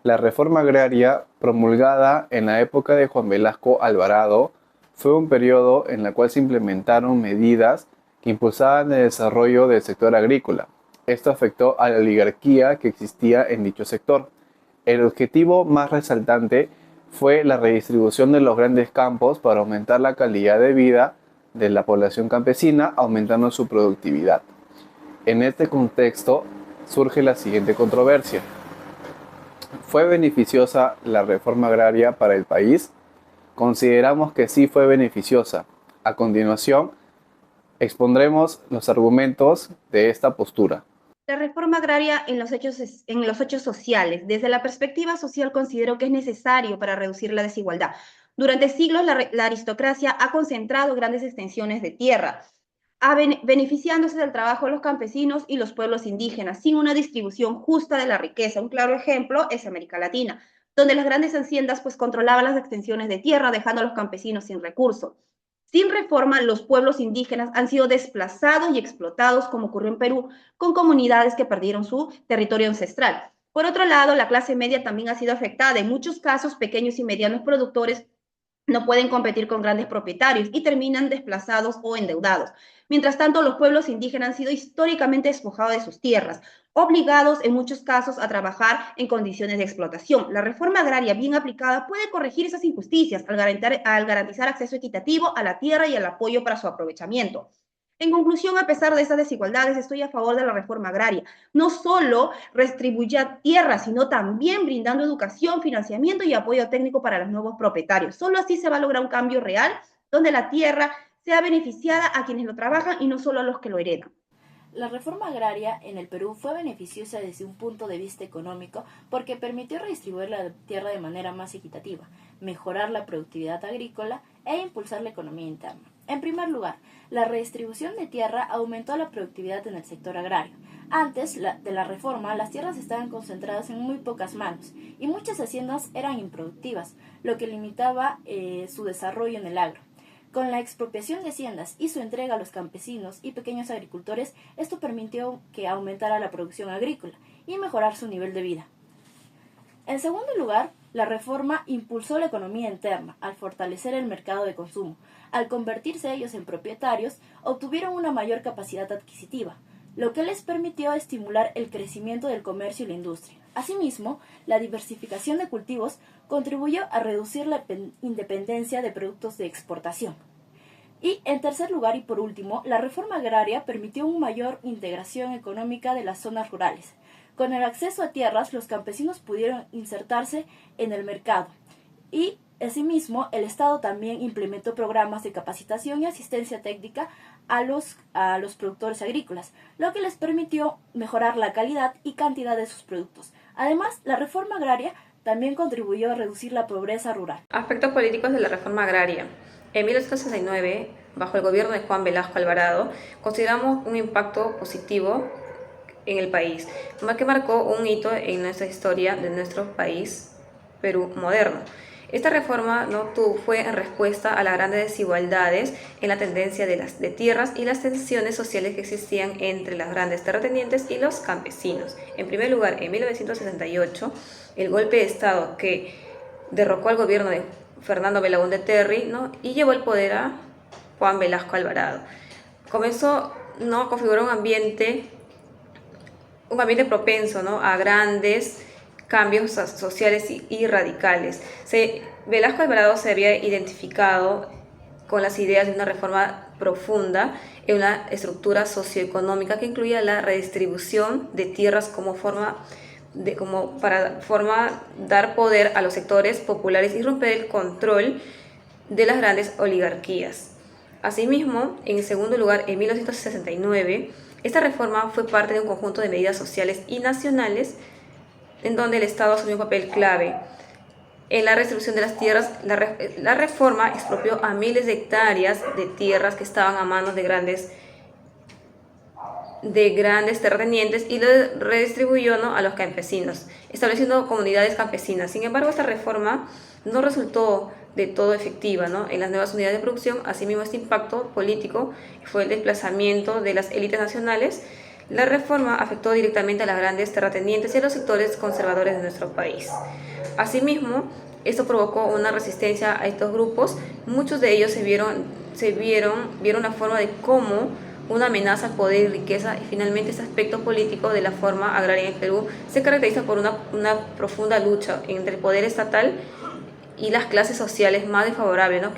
La reforma agraria, promulgada en la época de Juan Velasco Alvarado, fue un periodo en el cual se implementaron medidas que impulsaban el desarrollo del sector agrícola. Esto afectó a la oligarquía que existía en dicho sector. El objetivo más resaltante fue la redistribución de los grandes campos para aumentar la calidad de vida de la población campesina, aumentando su productividad. En este contexto surge la siguiente controversia. ¿Fue beneficiosa la reforma agraria para el país? Consideramos que sí fue beneficiosa. A continuación, expondremos los argumentos de esta postura. La reforma agraria en los hechos sociales. Desde la perspectiva social considero que es necesario para reducir la desigualdad. Durante siglos la aristocracia ha concentrado grandes extensiones de tierra, beneficiándose del trabajo de los campesinos y los pueblos indígenas, sin una distribución justa de la riqueza. Un claro ejemplo es América Latina, donde las grandes haciendas pues controlaban las extensiones de tierra, dejando a los campesinos sin recursos. Sin reforma, los pueblos indígenas han sido desplazados y explotados, como ocurrió en Perú, con comunidades que perdieron su territorio ancestral. Por otro lado, la clase media también ha sido afectada. En muchos casos, pequeños y medianos productores no pueden competir con grandes propietarios y terminan desplazados o endeudados. Mientras tanto, los pueblos indígenas han sido históricamente despojados de sus tierras, obligados en muchos casos a trabajar en condiciones de explotación. La reforma agraria bien aplicada puede corregir esas injusticias al garantizar acceso equitativo a la tierra y el apoyo para su aprovechamiento. En conclusión, a pesar de esas desigualdades, estoy a favor de la reforma agraria. No solo redistribuir tierra, sino también brindando educación, financiamiento y apoyo técnico para los nuevos propietarios. Solo así se va a lograr un cambio real donde la tierra sea beneficiada a quienes lo trabajan y no solo a los que lo heredan. La reforma agraria en el Perú fue beneficiosa desde un punto de vista económico porque permitió redistribuir la tierra de manera más equitativa, mejorar la productividad agrícola e impulsar la economía interna. En primer lugar, la redistribución de tierra aumentó la productividad en el sector agrario. Antes de la reforma, las tierras estaban concentradas en muy pocas manos y muchas haciendas eran improductivas, lo que limitaba su desarrollo en el agro. Con la expropiación de haciendas y su entrega a los campesinos y pequeños agricultores, esto permitió que aumentara la producción agrícola y mejorar su nivel de vida. En segundo lugar, la reforma impulsó la economía interna al fortalecer el mercado de consumo. Al convertirse ellos en propietarios, obtuvieron una mayor capacidad adquisitiva, lo que les permitió estimular el crecimiento del comercio y la industria. Asimismo, la diversificación de cultivos contribuyó a reducir la independencia de productos de exportación. Y, en tercer lugar y por último, la reforma agraria permitió una mayor integración económica de las zonas rurales. Con el acceso a tierras, los campesinos pudieron insertarse en el mercado y, asimismo, el Estado también implementó programas de capacitación y asistencia técnica a los productores agrícolas, lo que les permitió mejorar la calidad y cantidad de sus productos. Además, la reforma agraria también contribuyó a reducir la pobreza rural. Aspectos políticos de la reforma agraria. En 1869, bajo el gobierno de Juan Velasco Alvarado, consideramos un impacto positivo en el país, que marcó un hito en nuestra historia de nuestro país, Perú moderno. Esta reforma fue en respuesta a las grandes desigualdades en la tendencia de tierras y las tensiones sociales que existían entre las grandes terratenientes y los campesinos. En primer lugar, en 1968, el golpe de Estado que derrocó al gobierno de Fernando Belaúnde Terry y llevó el poder a Juan Velasco Alvarado. Comenzó a configurar un ambiente propenso a grandes cambios sociales y radicales. Velasco Alvarado se había identificado con las ideas de una reforma profunda en una estructura socioeconómica que incluía la redistribución de tierras para dar poder a los sectores populares y romper el control de las grandes oligarquías. Asimismo, en segundo lugar, en 1969, esta reforma fue parte de un conjunto de medidas sociales y nacionales en donde el Estado asumió un papel clave. En la redistribución de las tierras, la reforma expropió a miles de hectáreas de tierras que estaban a manos de grandes terratenientes y lo redistribuyó a los campesinos, estableciendo comunidades campesinas. Sin embargo, esta reforma no resultó de todo efectiva en las nuevas unidades de producción. Asimismo, este impacto político fue el desplazamiento de las élites nacionales, La reforma afectó directamente a las grandes terratenientes y a los sectores conservadores de nuestro país. Asimismo, esto provocó una resistencia a estos grupos. Muchos de ellos vieron la forma de cómo una amenaza al poder y riqueza, y finalmente ese aspecto político de la forma agraria en Perú se caracteriza por una profunda lucha entre el poder estatal y las clases sociales más desfavorables, ¿no?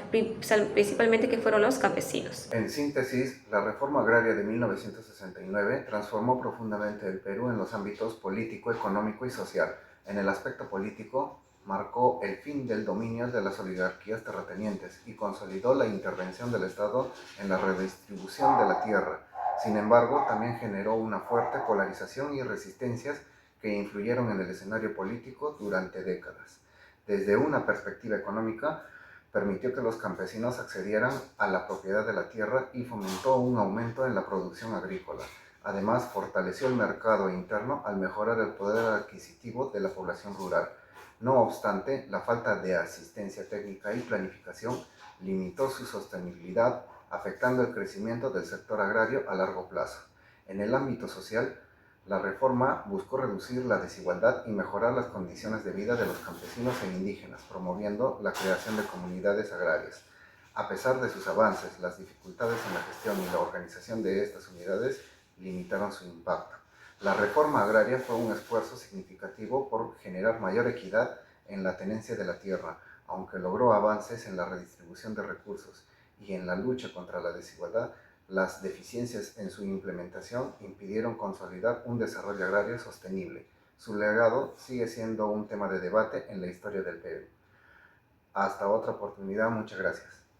Principalmente que fueron los campesinos. En síntesis, la reforma agraria de 1969 transformó profundamente el Perú en los ámbitos político, económico y social. En el aspecto político, marcó el fin del dominio de las oligarquías terratenientes y consolidó la intervención del Estado en la redistribución de la tierra. Sin embargo, también generó una fuerte polarización y resistencias que influyeron en el escenario político durante décadas. Desde una perspectiva económica, permitió que los campesinos accedieran a la propiedad de la tierra y fomentó un aumento en la producción agrícola. Además, fortaleció el mercado interno al mejorar el poder adquisitivo de la población rural. No obstante, la falta de asistencia técnica y planificación limitó su sostenibilidad, afectando el crecimiento del sector agrario a largo plazo. En el ámbito social, la reforma buscó reducir la desigualdad y mejorar las condiciones de vida de los campesinos e indígenas, promoviendo la creación de comunidades agrarias. A pesar de sus avances, las dificultades en la gestión y la organización de estas unidades limitaron su impacto. La reforma agraria fue un esfuerzo significativo por generar mayor equidad en la tenencia de la tierra, aunque logró avances en la redistribución de recursos y en la lucha contra la desigualdad. Las deficiencias en su implementación impidieron consolidar un desarrollo agrario sostenible. Su legado sigue siendo un tema de debate en la historia del Perú. Hasta otra oportunidad, muchas gracias.